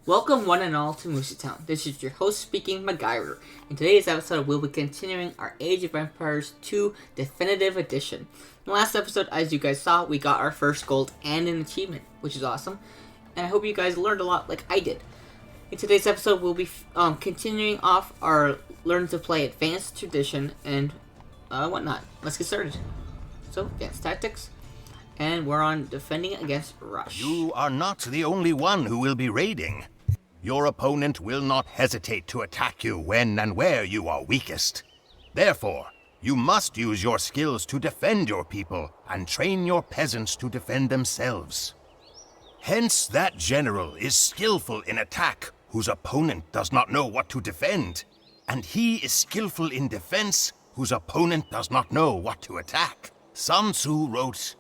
Welcome one and all to Moose Town. This is your host speaking, MacGyver. In today's episode, we'll be continuing our Age of Empires 2 Definitive Edition. In the last episode, as you guys saw, we got our first gold and an achievement, which is awesome. And I hope you guys learned a lot like I did. In today's episode, we'll be continuing off our Learn to Play Advanced Tradition and whatnot. Let's get started. So, Advanced Tactics. And we're on Defending Against Rush. You are not the only one who will be raiding. Your opponent will not hesitate to attack you when and where you are weakest. Therefore, you must use your skills to defend your people and train your peasants to defend themselves. Hence, that general is skillful in attack whose opponent does not know what to defend, and he is skillful in defense whose opponent does not know what to attack. Sun Tzu wrote,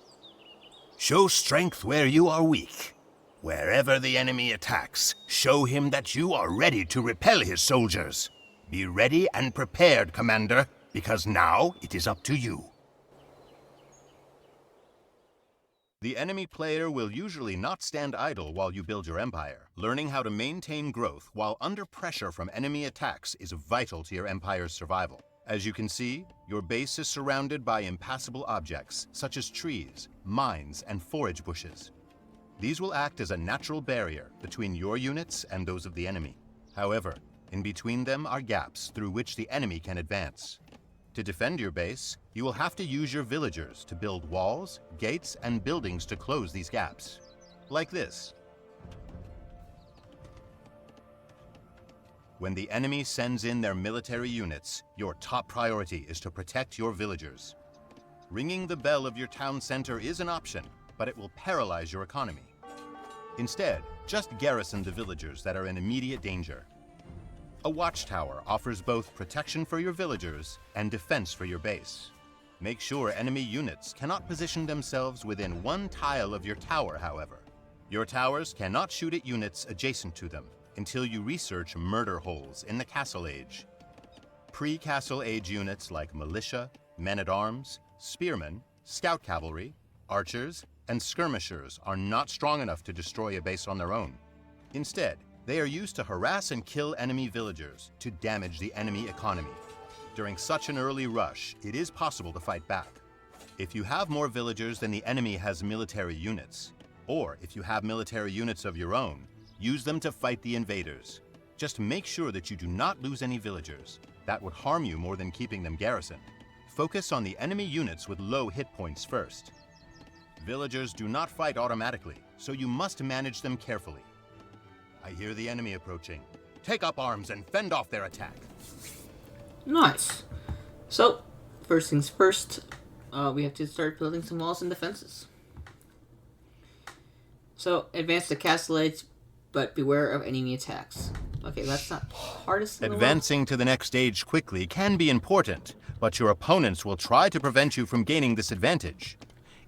"Show strength where you are weak. Wherever the enemy attacks, show him that you are ready to repel his soldiers. Be ready and prepared, Commander, because now it is up to you." The enemy player will usually not stand idle while you build your empire. Learning how to maintain growth while under pressure from enemy attacks is vital to your empire's survival. As you can see, your base is surrounded by impassable objects, such as trees, mines, and forage bushes. These will act as a natural barrier between your units and those of the enemy. However, in between them are gaps through which the enemy can advance. To defend your base, you will have to use your villagers to build walls, gates, and buildings to close these gaps. Like this. When the enemy sends in their military units, your top priority is to protect your villagers. Ringing the bell of your town center is an option, but it will paralyze your economy. Instead, just garrison the villagers that are in immediate danger. A watchtower offers both protection for your villagers and defense for your base. Make sure enemy units cannot position themselves within one tile of your tower, however. Your towers cannot shoot at units adjacent to them until you research murder holes in the Castle Age. Pre-Castle Age units like militia, men-at-arms, spearmen, scout cavalry, archers, and skirmishers are not strong enough to destroy a base on their own. Instead, they are used to harass and kill enemy villagers to damage the enemy economy. During such an early rush, it is possible to fight back. If you have more villagers than the enemy has military units, or if you have military units of your own, use them to fight the invaders. Just make sure that you do not lose any villagers. That would harm you more than keeping them garrisoned. Focus on the enemy units with low hit points first. Villagers do not fight automatically, so you must manage them carefully. I hear the enemy approaching. Take up arms and fend off their attack. Nice. So, first things first, we have to start building some walls and defenses. So, advance the Castle Age, but beware of enemy attacks. Okay, that's not the hardest in the world. Advancing to the next stage quickly can be important, but your opponents will try to prevent you from gaining this advantage.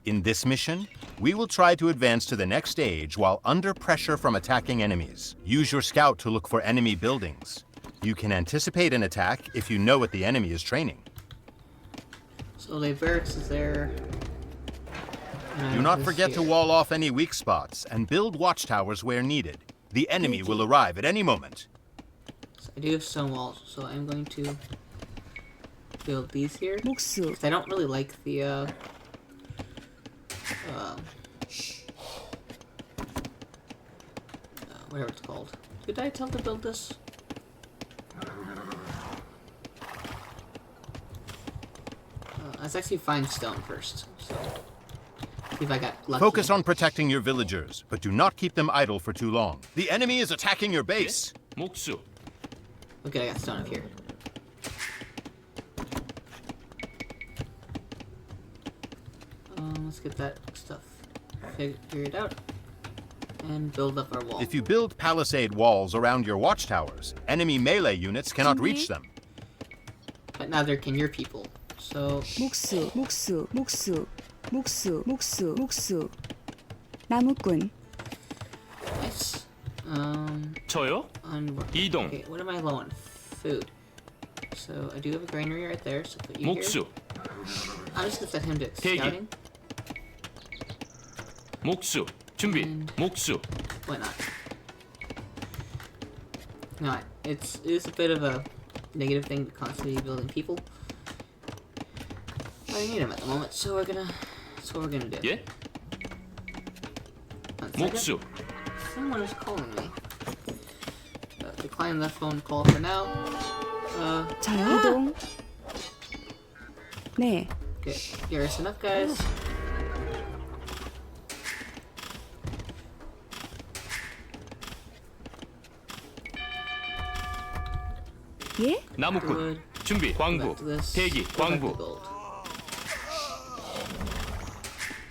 In this mission, we will try to advance to the next stage while under pressure from attacking enemies. Use your scout to look for enemy buildings. You can anticipate an attack if you know what the enemy is training. So the barracks is there. Do not forget to wall off any weak spots and build watchtowers where needed. The enemy will arrive at any moment. So I do have stone walls, so I'm going to build these here. Because I don't really like the whatever it's called. Did I tell to build this? Let's actually find stone first. So, see if I got lucky. Focus on protecting your villagers, but do not keep them idle for too long. The enemy is attacking your base. Okay, I got stone up here. Let's get that stuff figured out and build up our wall. If you build palisade walls around your watchtowers, enemy melee units cannot reach them. But neither can your people. So 나무꾼. nice. 저요? 이동. Okay, what am I low on? Food. So I do have a granary right there. So put you 목수. here. I'm just gonna set him to 대기. scouting. 목수. 준비. And- 목수. Why not? No, it is a bit of a negative thing to constantly building people. But I need them at the moment, so that's what we're gonna do. 예? One second. 목수. Someone is calling me. Decline that phone call for now. 자요. 이동. 네. Okay, here's enough, guys. 예? 나무꾼. Good. 준비. Go 광부. back to this. 대기. Go back to 광부. gold.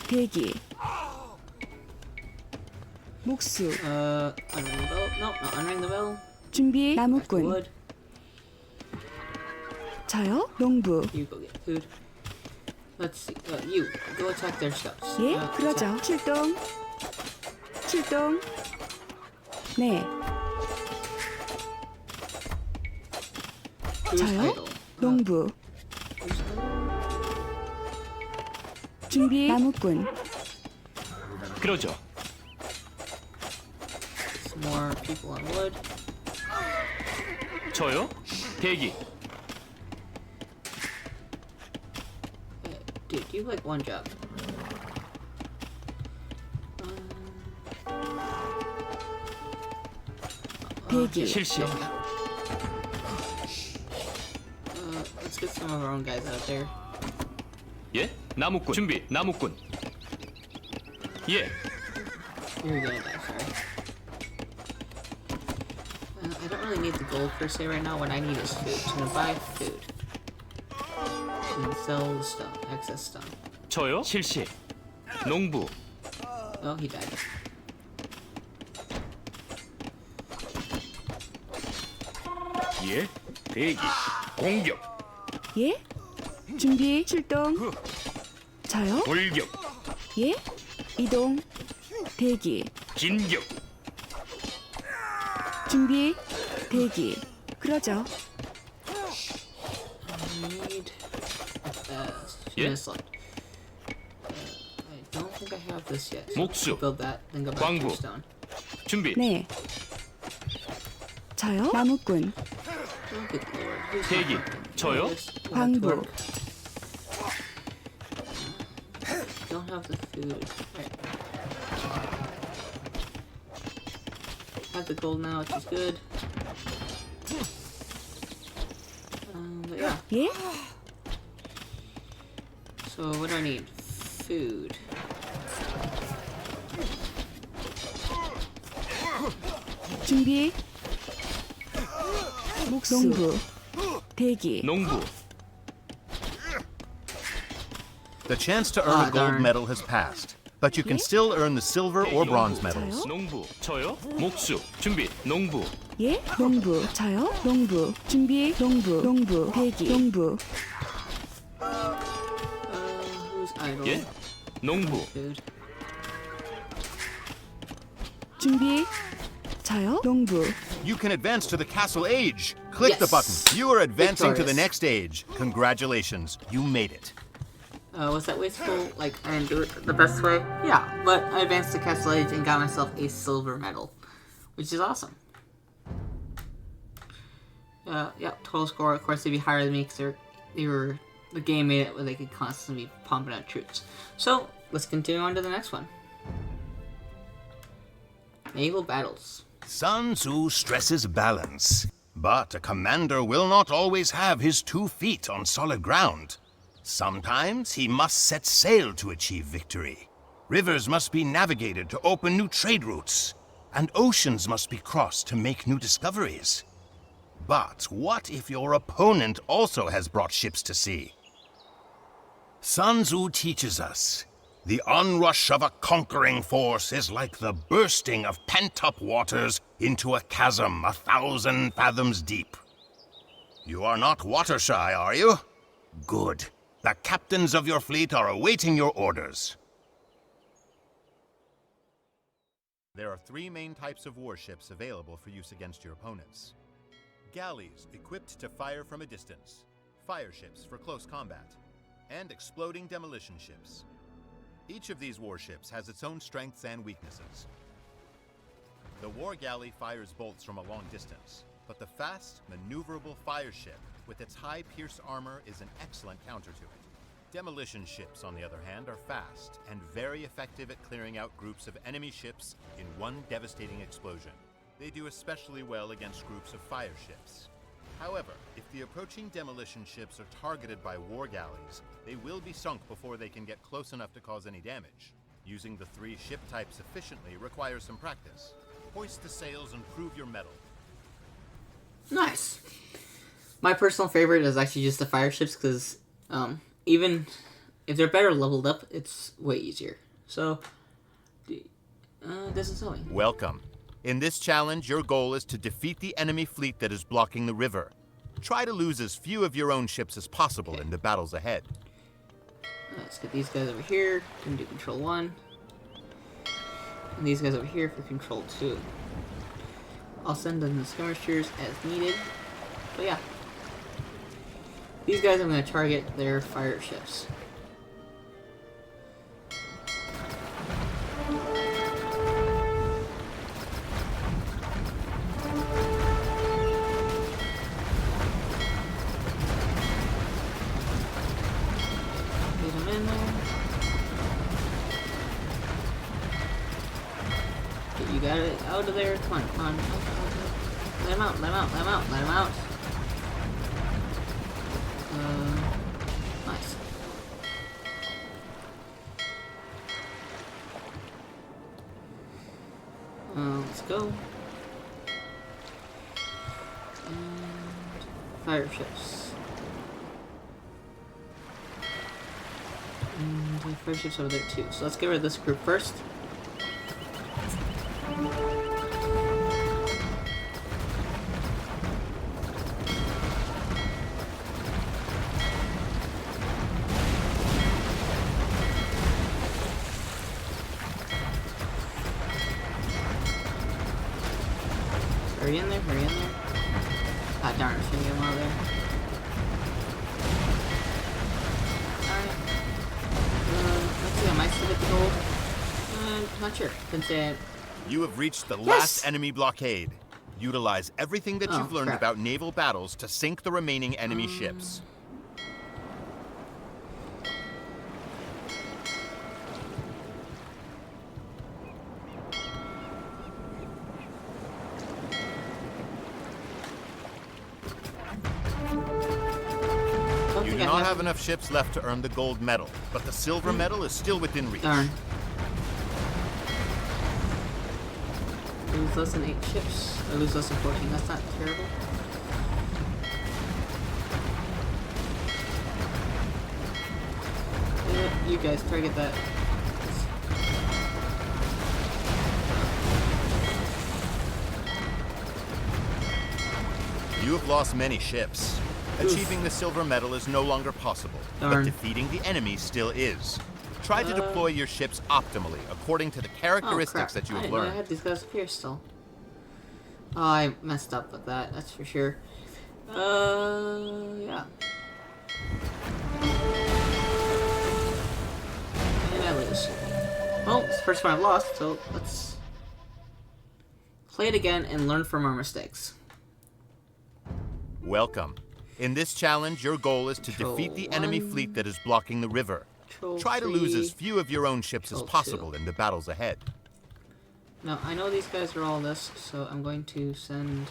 대기. 목수. Unring the bell. Nope, not unring the bell. 준비. Back to 나무꾼. wood. 자요. 농부. You go get food. Let's see. You go attack their scouts. 예? Attack. 그러죠. 출동. 출동. 네. Who's 자요. idle? 농부. Who's idle? 준비. 나무꾼. 그러죠. Some more people on wood. 저요? 대기. Dude, you have like one job. 대기. 실시. Let's get some of our own guys out there. 예? 나무꾼. 준비. 나무꾼. 예. You're gonna die, sorry. I don't really need the gold per se right now. What I need is food. So I'm gonna buy food. And sell the stone, excess stone. 저요? 실시. 농부. Oh, he died. 예. 대기. 공격. 예? 준비. 출동. 자요. 돌격. 예? 이동. 대기. 진격. 준비. 대기. 그러죠. I need Yeah. missile. I don't think I have this yet. So 목수. build that, then go back 광부. to stone. 준비. 네. 자요. 나무꾼. Oh, good lord. Who's 대기. not working? 저요? Yes, well, that's 광부. work. Don't have the food. Right. Have the gold now, which is good. But yeah. 예? So what do I need? Food. 준비. 목수. 농부. 대기. 농부. The chance to earn a gold darn. medal has passed, but you can still earn the silver or bronze medals. 농부. 저요? 목수. 준비. 농부. 예? 농부. 자요. 농부. 준비. 농부. 농부. 대기. 농부. Who's idle? 예? 농부. Food. 준비. 자요. 농부. You can advance to the castle age. Click the Yes. button. You are advancing to the Victorious. next age. Congratulations, you made it. Was that wasteful? Like, I didn't do it the best way? Yeah, but I advanced to Castle Age and got myself a silver medal, which is awesome. Yeah, total score, of course, they'd be higher than me because the game made it where they could constantly be pumping out troops. So, let's continue on to the next one. Naval battles. Sun Tzu stresses balance, but a commander will not always have his 2 feet on solid ground. Sometimes he must set sail to achieve victory. Rivers must be navigated to open new trade routes, and oceans must be crossed to make new discoveries. But what if your opponent also has brought ships to sea? Sun Tzu teaches us, the onrush of a conquering force is like the bursting of pent-up waters into a chasm 1,000 fathoms deep. You are not water-shy, are you? Good. The captains of your fleet are awaiting your orders. There are 3 main types of warships available for use against your opponents. Galleys equipped to fire from a distance, fire ships for close combat, and exploding demolition ships. Each of these warships has its own strengths and weaknesses. The war galley fires bolts from a long distance, but the fast, maneuverable fire ship with its high pierced armor is an excellent counter to it. Demolition ships, on the other hand, are fast and very effective at clearing out groups of enemy ships in one devastating explosion. They do especially well against groups of fire ships. However, if the approaching demolition ships are targeted by war galleys, they will be sunk before they can get close enough to cause any damage. Using the 3 ship types efficiently requires some practice. Hoist the sails and prove your mettle. Nice. My personal favorite is actually just the fire ships because even if they're better leveled up, it's way easier. So, this is Zoe. Welcome. In this challenge, your goal is to defeat the enemy fleet that is blocking the river. Try to lose as few of your own ships as possible in the battles ahead. Let's get these guys over here. Can do control 1. And these guys over here for control 2. I'll send in the skirmishers as needed. But yeah. These guys I'm going to target their fire ships. Get them in there. Okay, you got it out of there. Come on, come on. Let him out, let him out, let him out, let him out. Nice. Let's go. And fire ships. And the fire ships over there too. So let's get rid of this group first. Hurry in there, hurry in there. Ah, darn, it's gonna get him out of there. Alright. Let's see, I might still get the gold. Not sure. Couldn't say it. You have reached the Yes! last enemy blockade. Utilize everything that Oh, you've learned crap. about naval battles to sink the remaining enemy ships. Don't You think do I not have enough ships left to earn the gold medal, but the silver medal is still within reach. Darn. Lose less than 8 ships. Or lose less than 14. That's not terrible. Yeah, you guys target that. You have lost many ships. Achieving the silver medal is no longer possible, Darn. but defeating the enemy still is. Try to deploy your ships optimally according to the characteristics that you I have didn't know I learned. had these guys up here still. Oh, I messed up with that, that's for sure. Yeah. And I lose. Well, it's the first one I've lost, so let's play it again and learn from our mistakes. Welcome. In this challenge, your goal is to Control defeat the enemy 1. fleet that is blocking the river. Control Try to lose 3. as few of your own ships as Control possible 2. in the battles ahead. Now, I know these guys are all this, so I'm going to send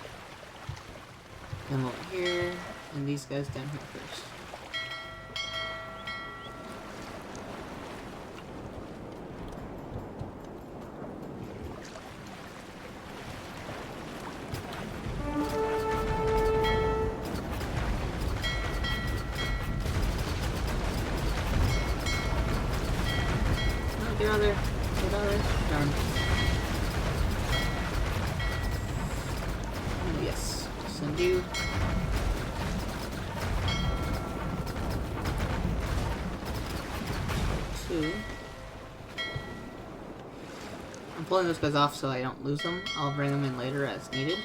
them over here, and these guys down here first. Oh, get out of there. Get out of there. Darn. Oh, yes. Send you. Two. I'm pulling those guys off so I don't lose them. I'll bring them in later as needed.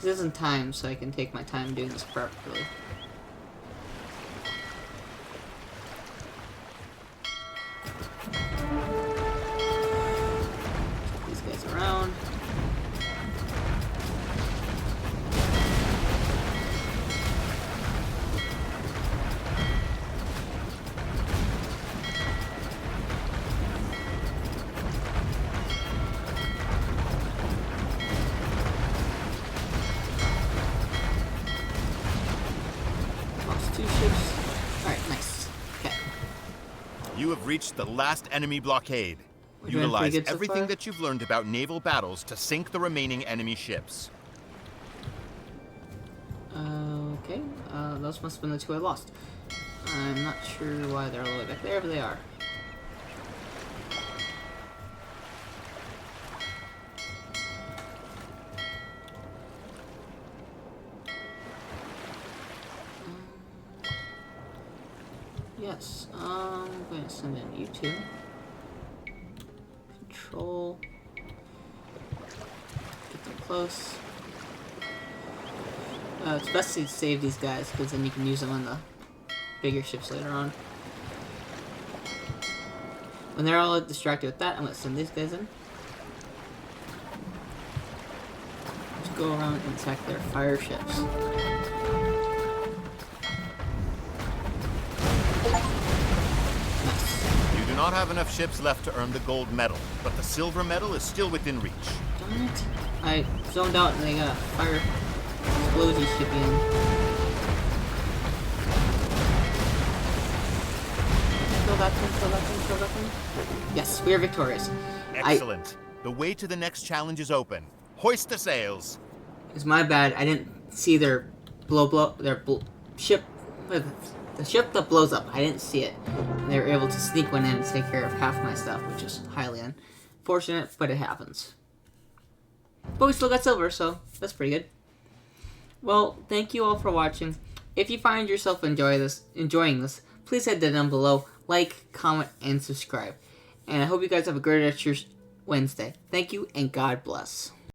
This isn't time, so I can take my time doing this properly. These guys around. Lost 2 ships. Alright, nice. Okay. You have reached the last enemy blockade. We're doing pretty Utilize good so everything far. that you've learned about naval battles to sink the remaining enemy ships. Okay. Those must have been the 2 I lost. I'm not sure why they're all the way back there, but they are. Yes, I'm going to send in you two. Control. Get them close. It's best to save these guys, because then you can use them on the bigger ships later on. When they're all distracted with that, I'm going to send these guys in. Just go around and attack their fire ships. You do not have enough ships left to earn the gold medal, but the silver medal is still within reach. Darn it. I zoned out and they got a fire explosion ship in. Kill that thing, kill that thing, kill that thing. Yes, we are victorious. Excellent. The way to the next challenge is open. Hoist the sails. It's my bad. I didn't see their ship, the ship that blows up. I didn't see it. And they were able to sneak one in and take care of half my stuff, which is highly unfortunate, but it happens. But we still got silver, so that's pretty good. Well, thank you all for watching. If you find yourself enjoying this, please head down below, like, comment, and subscribe. And I hope you guys have a great rest of your Wednesday. Thank you, and God bless.